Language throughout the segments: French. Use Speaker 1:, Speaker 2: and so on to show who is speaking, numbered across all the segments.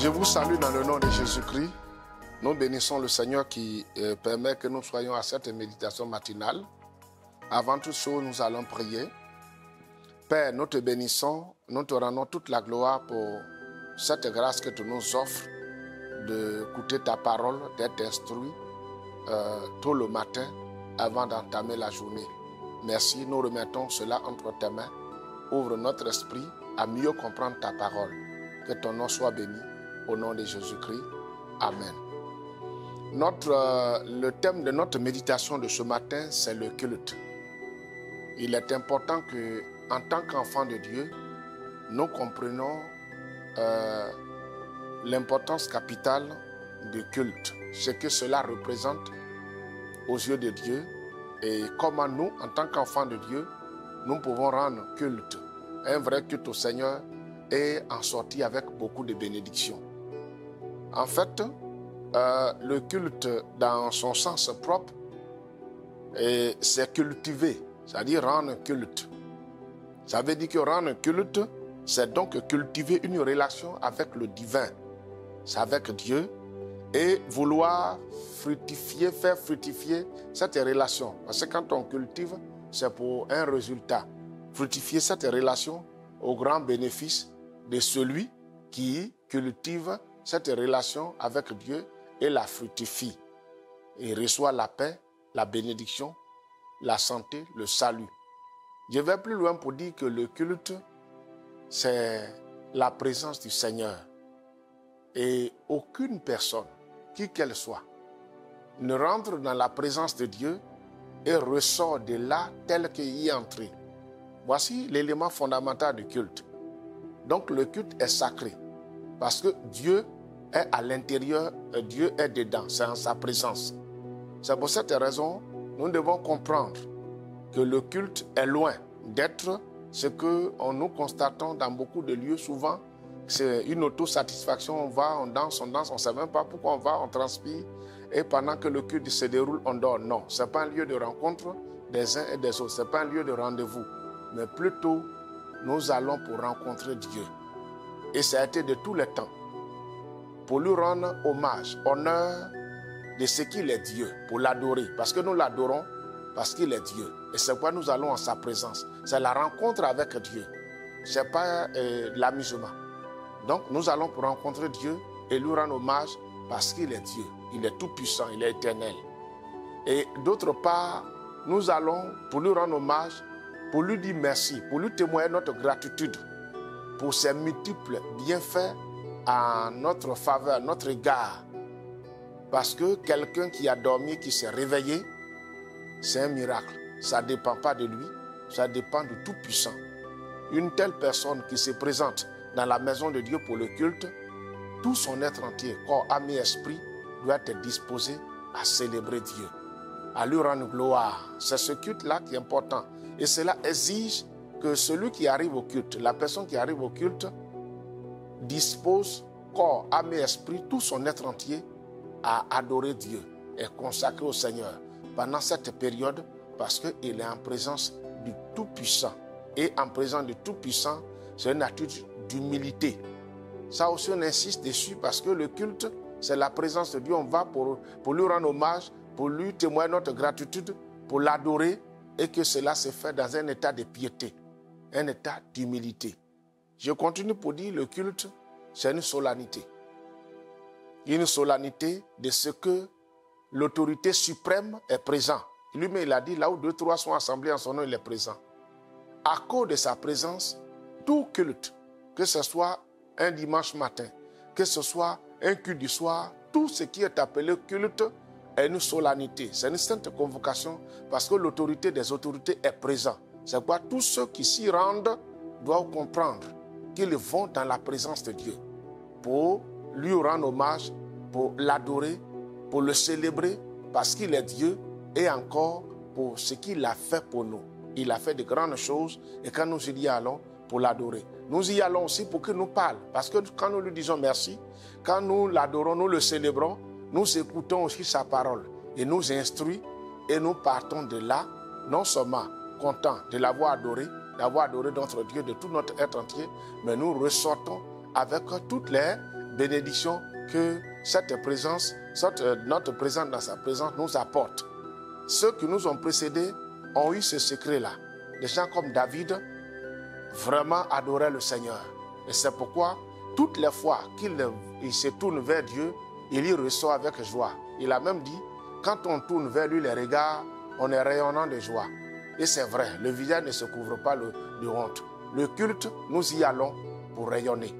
Speaker 1: Je vous salue dans le nom de Jésus-Christ. Nous bénissons le Seigneur qui permet que nous soyons à cette méditation matinale. Avant toute chose, nous allons prier. Père, nous te bénissons, nous te rendons toute la gloire pour cette grâce que tu nous offres d'écouter ta parole, d'être instruit tôt le matin avant d'entamer la journée. Merci, nous remettons cela entre tes mains. Ouvre notre esprit à mieux comprendre ta parole. Que ton nom soit béni. Au nom de Jésus-Christ. Amen. Le thème de notre méditation de ce matin, c'est le culte. Il est important que, en tant qu'enfants de Dieu, nous comprenions l'importance capitale du culte, ce que cela représente aux yeux de Dieu et comment nous, en tant qu'enfants de Dieu, nous pouvons rendre culte, un vrai culte au Seigneur et en sortir avec beaucoup de bénédictions. En fait, le culte dans son sens propre, c'est cultiver, c'est-à-dire rendre culte. Ça veut dire que rendre culte, c'est donc cultiver une relation avec le divin, c'est avec Dieu, et vouloir fructifier, faire fructifier cette relation. Parce que quand on cultive, c'est pour un résultat. Fructifier cette relation au grand bénéfice de celui qui cultive cette relation avec Dieu et la fructifie. Et reçoit la paix, la bénédiction, la santé, le salut. Je vais plus loin pour dire que le culte, c'est la présence du Seigneur. Et aucune personne, qui qu'elle soit, ne rentre dans la présence de Dieu et ressort de là tel qu'il y est entré. Voici l'élément fondamental du culte. Donc le culte est sacré parce que Dieu est à l'intérieur, Dieu est dedans, c'est en sa présence. C'est pour cette raison, nous devons comprendre que le culte est loin d'être ce que nous constatons dans beaucoup de lieux. Souvent, c'est une autosatisfaction, on va, on danse, on ne sait même pas pourquoi on va, on transpire, et pendant que le culte se déroule, on dort. Non, ce n'est pas un lieu de rencontre des uns et des autres, ce n'est pas un lieu de rendez-vous, mais plutôt, nous allons pour rencontrer Dieu. Et ça a été de tous les temps, pour lui rendre hommage, honneur de ce qu'il est Dieu, pour l'adorer, parce que nous l'adorons, parce qu'il est Dieu. Et c'est pourquoi nous allons en sa présence. C'est la rencontre avec Dieu, ce n'est pas l'amusement. Donc nous allons pour rencontrer Dieu et lui rendre hommage parce qu'il est Dieu. Il est tout puissant, il est éternel. Et d'autre part, nous allons pour lui rendre hommage, pour lui dire merci, pour lui témoigner notre gratitude pour ses multiples bienfaits à notre faveur, à notre égard. Parce que quelqu'un qui a dormi, qui s'est réveillé, c'est un miracle. Ça ne dépend pas de lui, ça dépend du Tout-Puissant. Une telle personne qui se présente dans la maison de Dieu pour le culte, tout son être entier, corps, âme et esprit, doit être disposé à célébrer Dieu, à lui rendre gloire. C'est ce culte-là qui est important. Et cela exige que celui qui arrive au culte, la personne qui arrive au culte, dispose corps, âme et esprit, tout son être entier à adorer Dieu et consacrer au Seigneur pendant cette période parce qu'il est en présence du Tout-Puissant. Et en présence du Tout-Puissant, c'est une attitude d'humilité. Ça aussi, on insiste dessus parce que le culte, c'est la présence de Dieu. On va pour lui rendre hommage, pour lui témoigner notre gratitude, pour l'adorer et que cela se fait dans un état de piété, un état d'humilité. Je continue pour dire le culte, c'est une solennité. Une solennité de ce que l'autorité suprême est présente. Lui-même, il a dit, là où 2, 3 sont assemblés en son nom, il est présent. À cause de sa présence, tout culte, que ce soit un dimanche matin, que ce soit un culte du soir, tout ce qui est appelé culte est une solennité. C'est une sainte convocation parce que l'autorité des autorités est présente. C'est pourquoi tous ceux qui s'y rendent doivent comprendre qu'ils vont dans la présence de Dieu pour lui rendre hommage, pour l'adorer, pour le célébrer parce qu'il est Dieu et encore pour ce qu'il a fait pour nous. Il a fait de grandes choses et quand nous y allons pour l'adorer, nous y allons aussi pour qu'il nous parle. Parce que quand nous lui disons merci, quand nous l'adorons, nous le célébrons, nous écoutons aussi sa parole et nous instruit et nous partons de là, non seulement contents de l'avoir adoré notre Dieu de tout notre être entier, mais nous ressortons avec toutes les bénédiction que cette présence, notre présence dans sa présence nous apporte. Ceux qui nous ont précédés ont eu ce secret-là. Des gens comme David vraiment adoraient le Seigneur. Et c'est pourquoi, toutes les fois qu'il se tourne vers Dieu, il y ressort avec joie. Il a même dit, quand on tourne vers lui les regards, on est rayonnant de joie. Et c'est vrai, le visage ne se couvre pas de honte. Le culte, nous y allons pour rayonner.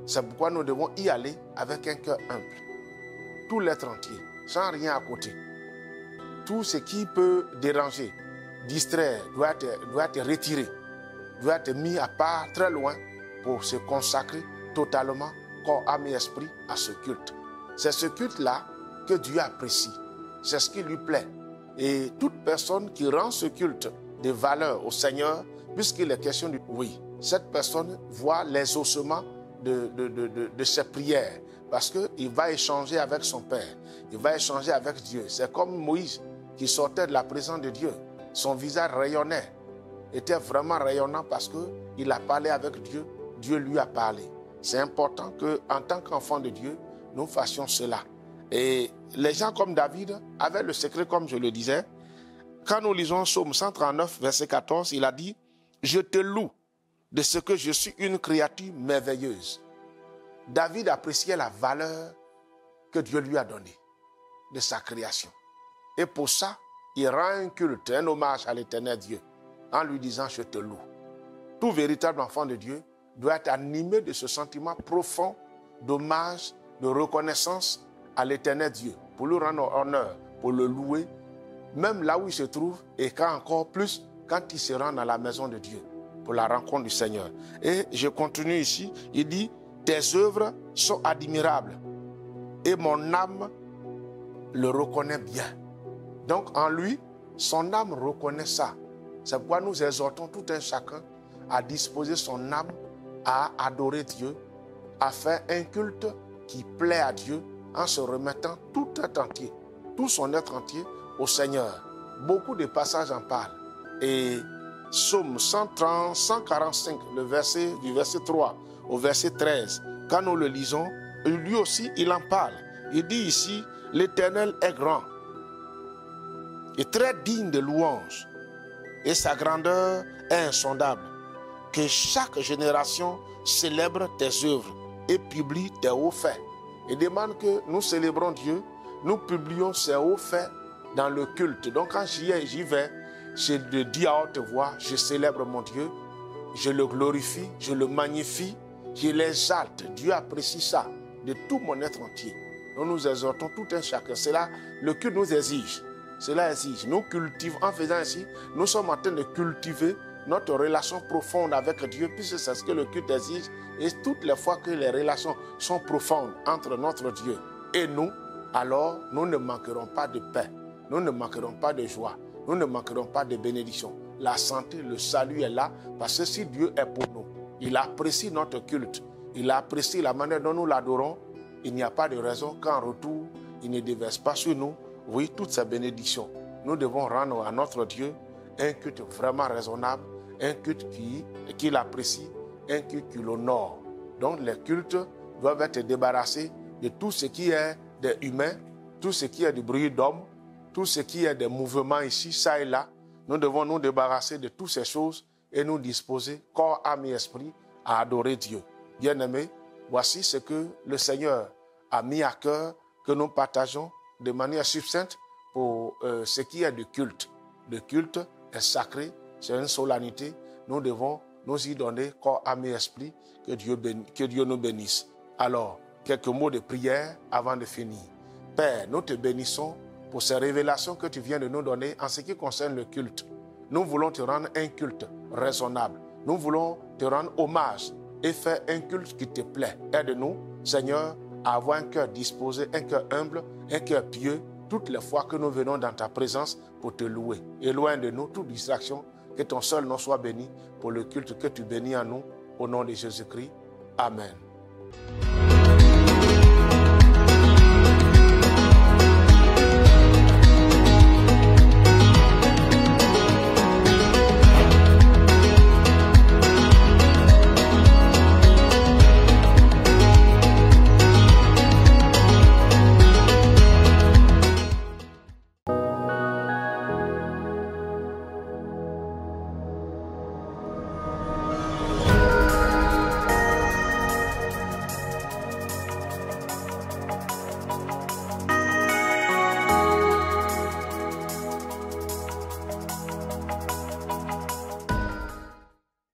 Speaker 1: C'est pourquoi nous devons y aller avec un cœur humble. Tout l'être entier, sans rien à côté. Tout ce qui peut déranger, distraire, doit être retiré, doit être mis à part très loin pour se consacrer totalement, corps, âme et esprit à ce culte. C'est ce culte-là que Dieu apprécie. C'est ce qui lui plaît. Et toute personne qui rend ce culte de valeur au Seigneur, puisqu'il est question du oui, cette personne voit l'exaucement de ses prières, parce qu'il va échanger avec son Père, il va échanger avec Dieu. C'est comme Moïse qui sortait de la présence de Dieu. Son visage rayonnait, était vraiment rayonnant parce qu'il a parlé avec Dieu, Dieu lui a parlé. C'est important qu'en tant qu'enfant de Dieu, nous fassions cela. Et les gens comme David avaient le secret, comme je le disais. Quand nous lisons Psaume 139, verset 14, il a dit « Je te loue de ce que je suis une créature merveilleuse. » David appréciait la valeur que Dieu lui a donnée de sa création. Et pour ça, il rend un culte, un hommage à l'Éternel Dieu, en lui disant « Je te loue ». Tout véritable enfant de Dieu doit être animé de ce sentiment profond d'hommage, de reconnaissance à l'Éternel Dieu, pour lui rendre honneur, pour le louer, même là où il se trouve, et quand encore plus, quand il se rend dans la maison de Dieu, pour la rencontre du Seigneur. Et je continue ici, il dit, tes œuvres sont admirables, et mon âme le reconnaît bien. Donc en lui, son âme reconnaît ça. C'est pourquoi nous exhortons tout un chacun à disposer son âme à adorer Dieu, à faire un culte qui plaît à Dieu, en se remettant tout entier, tout son être entier au Seigneur. Beaucoup de passages en parlent. Et Psaume 130, 145, du verset 3 au verset 13, quand nous le lisons, lui aussi, il en parle. Il dit ici, l'Éternel est grand et très digne de louange, et sa grandeur est insondable. Que chaque génération célèbre tes œuvres et publie tes hauts faits. Il demande que nous célébrons Dieu, nous publions ses hauts faits dans le culte. Donc quand j'y vais, je le dis à haute voix, je célèbre mon Dieu, je le glorifie, je le magnifie, je l'exalte. Dieu apprécie ça de tout mon être entier. Nous exhortons tout un chacun. C'est là, le culte nous exige. Cela exige. Nous cultivons, en faisant ainsi, nous sommes en train de cultiver notre relation profonde avec Dieu, puisque c'est ce que le culte exige. Et toutes les fois que les relations sont profondes entre notre Dieu et nous, alors nous ne manquerons pas de paix, nous ne manquerons pas de joie, nous ne manquerons pas de bénédiction. La santé, le salut est là, parce que si Dieu est pour nous, il apprécie notre culte, il apprécie la manière dont nous l'adorons, il n'y a pas de raison qu'en retour, il ne déverse pas sur nous, oui, toutes ces bénédictions. Nous devons rendre à notre Dieu un culte vraiment raisonnable, un culte qu'il apprécie, un culte qui l'honore. Donc les cultes doivent être débarrassés de tout ce qui est des humains, tout ce qui est du bruit d'hommes, tout ce qui est des mouvements ici, ça et là. Nous devons nous débarrasser de toutes ces choses et nous disposer, corps, âme et esprit, à adorer Dieu. Bien-aimés, voici ce que le Seigneur a mis à cœur, que nous partageons de manière succincte pour ce qui est du culte. Le culte est sacré, c'est une solennité. Nous devons nous y donner corps, âme et esprit, que Dieu nous bénisse. Alors, quelques mots de prière avant de finir. Père, nous te bénissons pour ces révélations que tu viens de nous donner en ce qui concerne le culte. Nous voulons te rendre un culte raisonnable. Nous voulons te rendre hommage et faire un culte qui te plaît. Aide-nous, Seigneur, à avoir un cœur disposé, un cœur humble, un cœur pieux, toutes les fois que nous venons dans ta présence pour te louer. Et loin de nous toute distraction, que ton seul nom soit béni pour le culte que tu bénis en nous, au nom de Jésus-Christ. Amen.